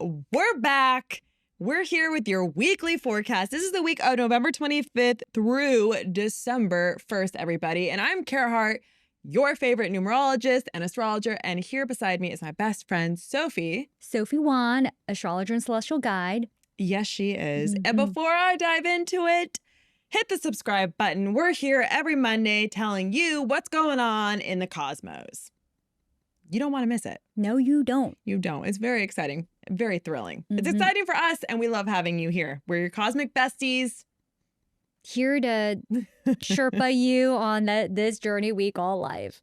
we're back. We're here with your weekly forecast. This is the week of November 25th through December 1st, everybody. And I'm Kaerhart, your favorite numerologist and astrologer. And here beside me is my best friend, Sophie. Sophieswon, astrologer and celestial guide. Yes, she is. And before I dive into it, hit the subscribe button. We're here every Monday telling you what's going on in the cosmos. You don't want to miss it. No, you don't. You don't. It's very exciting, very thrilling. It's exciting for us, and we love having you here. We're your cosmic besties. Here to Sherpa you on this journey we call life.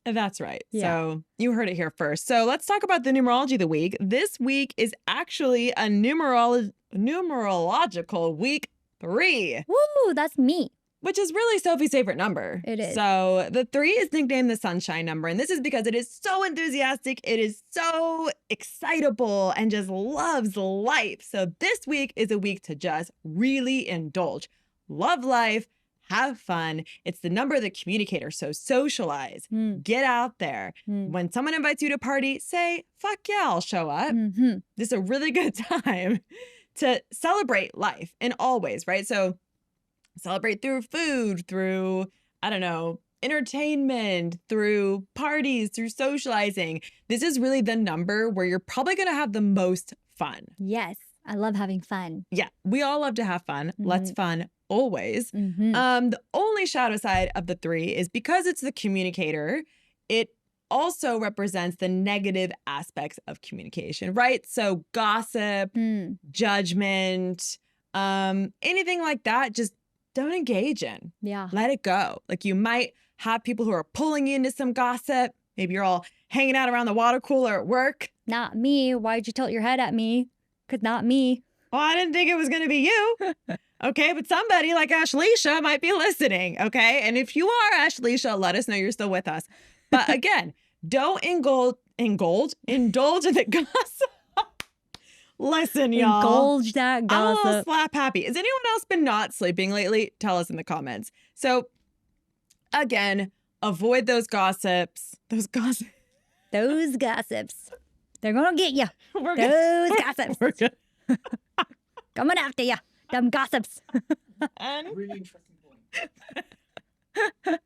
That's right. Yeah. So you heard it here first. So let's talk about the numerology of the week. This week is actually a numerological week 3. Woo, that's me. Which is really Sophie's favorite number. It is. So the 3 is nicknamed the sunshine number. And this is because it is so enthusiastic. It is so excitable and just loves life. So this week is a week to just really indulge. Love life. Have fun. It's the number of the communicator. So socialize. Get out there. When someone invites you to a party, say, fuck yeah, I'll show up. This is a really good time to celebrate life in all ways, right? So celebrate through food, through, I don't know, entertainment, through parties, through socializing. This is really the number where you're probably going to have the most fun. Yes, I love having fun. Yeah, we all love to have fun. Let's fun always. The only shadow side of the 3 is because it's the communicator, it also represents the negative aspects of communication, right? So gossip, judgment, anything like that, just don't engage in. Yeah. Let it go. Like you might have people who are pulling you into some gossip. Maybe you're all hanging out around the water cooler at work. Not me. Why'd you tilt your head at me? Because not me. Well, I didn't think it was going to be you. Okay, but somebody like Ashleisha might be listening, okay? And if you are Ashleisha, let us know you're still with us. But again, don't indulge in the gossip. Listen, y'all. Indulge that I'm a little gossip. slap happy. Has anyone else been not sleeping lately? Tell us in the comments. So again, avoid those gossips. Those gossips. They're going to get you. Those gossips. We're good. Coming after you. Them gossips. Really interesting point.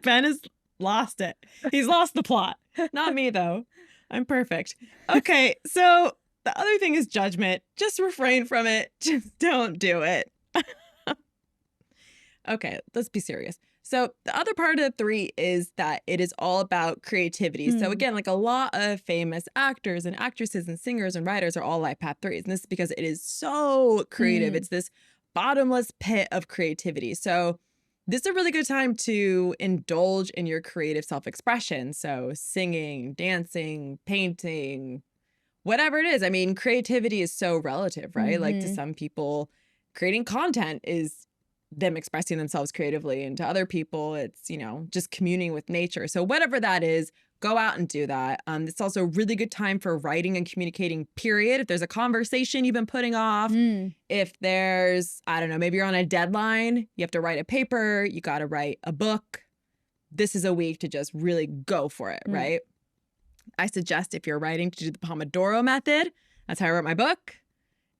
Ben has lost it. He's lost the plot. Not me, though. I'm perfect. Okay, so the other thing is judgment. Just refrain from it. Just don't do it. Okay, let's be serious. So the other part of the 3 is that it is all about creativity. So again, like a lot of famous actors and actresses and singers and writers are all life path 3s. And this is because it is so creative. It's this bottomless pit of creativity. So this is a really good time to indulge in your creative self-expression. So singing, dancing, painting, whatever it is. I mean, creativity is so relative, right? Like to some people, creating content is them expressing themselves creatively, and to other people, it's, you know, just communing with nature. So whatever that is, go out and do that. It's also a really good time for writing and communicating, period. If there's a conversation you've been putting off, if there's, I don't know, maybe you're on a deadline, you have to write a paper, you got to write a book. This is a week to just really go for it, right? I suggest if you're writing to do the Pomodoro method. That's how I wrote my book.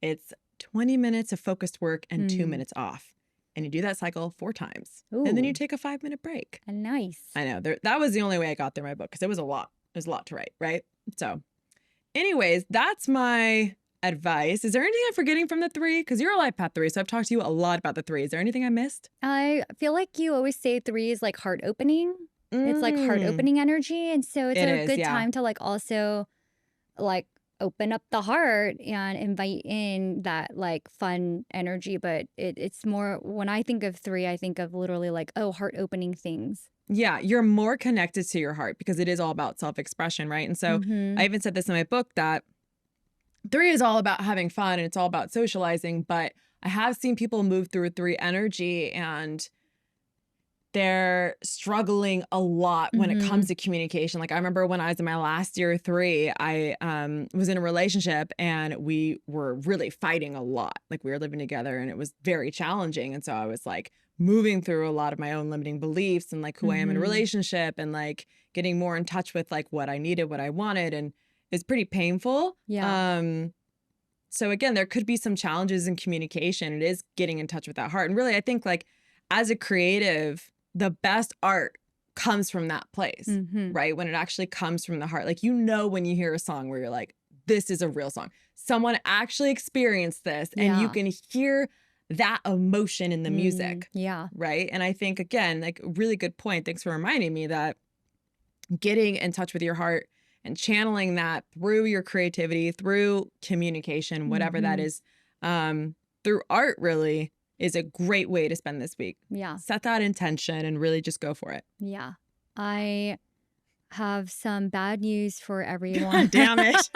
It's 20 minutes of focused work and 2 minutes off. And you do that cycle 4 times. Ooh. And then you take a 5-minute break. Nice. I know. That was the only way I got through my book because it was a lot. There's a lot to write, right? So anyways, that's my advice. Is there anything I'm forgetting from the 3? Because you're a life path 3, so I've talked to you a lot about the 3. Is there anything I missed? I feel like you always say 3 is like heart opening. It's like heart opening energy. And so it's a good time to like also like open up the heart and invite in that like fun energy. But it's more, when I think of 3, I think of literally like, oh, heart opening things. Yeah, you're more connected to your heart because it is all about self-expression, right? And so I even said this in my book that 3 is all about having fun and it's all about socializing. But I have seen people move through 3 energy and they're struggling a lot when it comes to communication. Like I remember when I was in my last year 3, I was in a relationship and we were really fighting a lot. Like we were living together and it was very challenging. And so I was like moving through a lot of my own limiting beliefs and like who I am in a relationship and like getting more in touch with like what I needed, what I wanted. And is pretty painful. Yeah. So again, there could be some challenges in communication. It is getting in touch with that heart. And really, I think like as a creative, the best art comes from that place, right? When it actually comes from the heart. Like, you know, when you hear a song where you're like, this is a real song. Someone actually experienced this and you can hear that emotion in the music. Yeah. Right. And I think, again, like, really good point. Thanks for reminding me that getting in touch with your heart and channeling that through your creativity, through communication, whatever that is, through art really is a great way to spend this week. Yeah. Set that intention and really just go for it. Yeah. I have some bad news for everyone. Damn it.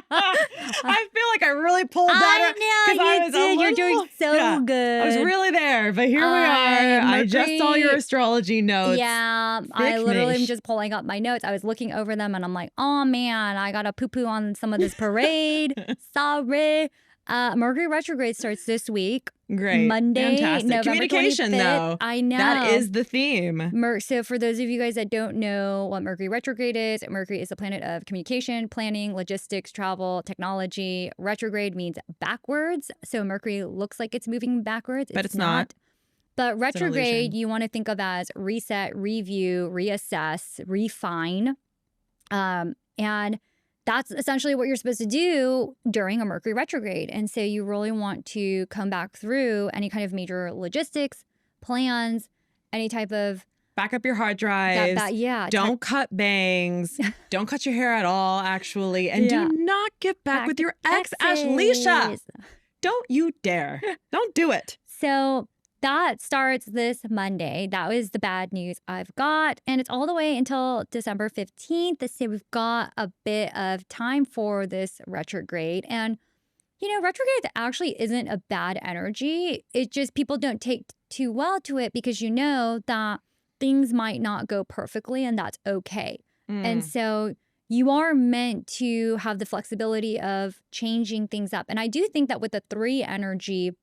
I feel like I really pulled that I know, you did. You're doing so good. I was really there, but here we are. I just saw your astrology notes. Yeah, I literally am just pulling up my notes. I was looking over them and I'm like, oh man, I got to poo-poo on some of this parade. Sorry. Mercury Retrograde starts this week. Great. Monday, Fantastic. November Communication, 25th. though. I know. That is the theme. So for those of you guys that don't know what Mercury Retrograde is, Mercury is the planet of communication, planning, logistics, travel, technology. Retrograde means backwards. So Mercury looks like it's moving backwards. But it's not. But retrograde, you want to think of as reset, review, reassess, refine. And that's essentially what you're supposed to do during a Mercury retrograde. And so you really want to come back through any kind of major logistics, plans, any type of... Back up your hard drives. Don't cut bangs. Don't cut your hair at all, actually. And do not get back with your ex, Ashleisha. Don't you dare. Don't do it. So that starts this Monday. That was the bad news I've got. And it's all the way until December 15th. So we've got a bit of time for this retrograde. And, you know, retrograde actually isn't a bad energy. It's just people don't take too well to it because you know that things might not go perfectly and that's okay. And so you are meant to have the flexibility of changing things up. And I do think that with the 3 energy,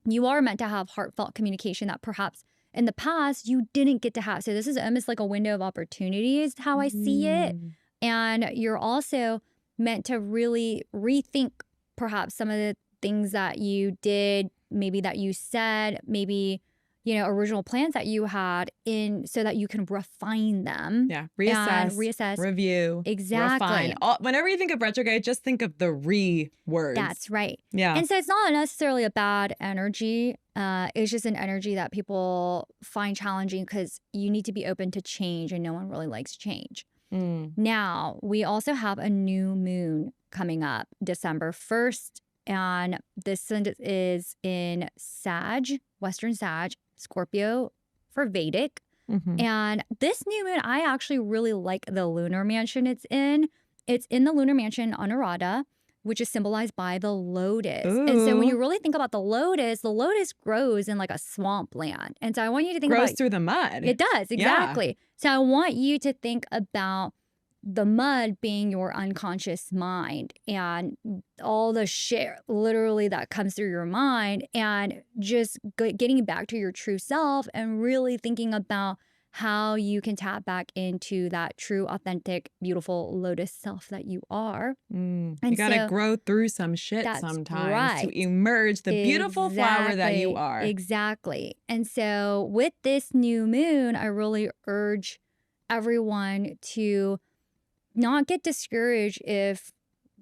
you are meant to have heartfelt communication that perhaps in the past you didn't get to have. So this is almost like a window of opportunity is how I see it. And you're also meant to really rethink perhaps some of the things that you did, maybe that you said, maybe, you know, original plans that you had so that you can refine them. Yeah. Reassess. Review. Exactly. Refine. Whenever you think of retrograde, just think of the words. That's right. Yeah. And so it's not necessarily a bad energy. It's just an energy that people find challenging because you need to be open to change and no one really likes change. Now, we also have a new moon coming up December 1st. And this is in Sag, Western Sag, Scorpio for Vedic. And this new moon, I actually really like the lunar mansion it's in. It's in the Lunar Mansion Anuradha, which is symbolized by the lotus. And so when you really think about the lotus grows in like a swampland. And so I want you to think grows through the mud. It does, exactly. Yeah. So I want you to think about the mud being your unconscious mind and all the shit literally that comes through your mind and just getting back to your true self and really thinking about how you can tap back into that true, authentic, beautiful lotus self that you are. And you got to grow through some shit sometimes to emerge the beautiful flower that you are. Exactly. And so with this new moon, I really urge everyone to not get discouraged if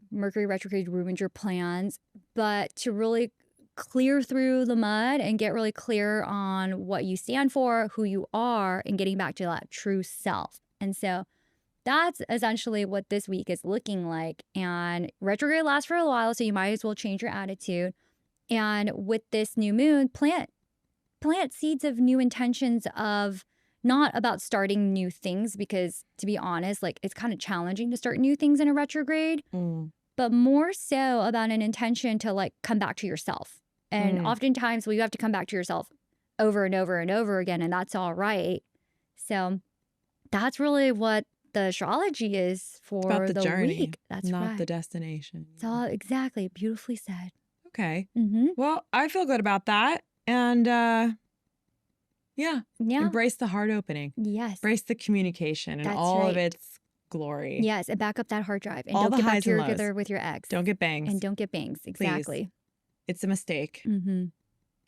Mercury retrograde ruins your plans, but to really clear through the mud and get really clear on what you stand for, who you are, and getting back to that true self. And so that's essentially what this week is looking like. And retrograde lasts for a while, so you might as well change your attitude. And with this new moon, plant seeds of new intentions of not about starting new things, because to be honest, like it's kind of challenging to start new things in a retrograde, but more so about an intention to like come back to yourself. And oftentimes you have to come back to yourself over and over and over again, and that's all right. So that's really what the astrology is for the journey. Week. That's not the destination. It's all exactly beautifully said. Okay. Well, I feel good about that. And yeah. Embrace the heart opening. Yes. Embrace the communication and all of its glory. Yes, and back up that hard drive. And All don't the get back highs and lows. together with your ex. Don't get bangs. And don't get bangs. Exactly. Please. It's a mistake. Mm-hmm.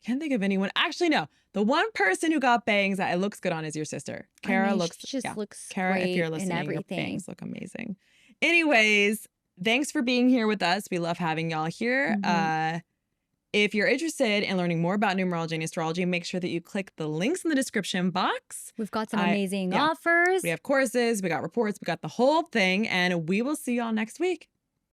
Can't think of anyone. Actually, no. The one person who got bangs that it looks good on is your sister. Kara looks Kara, if you're listening, your bangs look amazing. Anyways, thanks for being here with us. We love having y'all here. Mm-hmm. If you're interested in learning more about numerology and astrology, make sure that you click the links in the description box. We've got some amazing offers. We have courses, we got reports, we got the whole thing, and we will see y'all next week.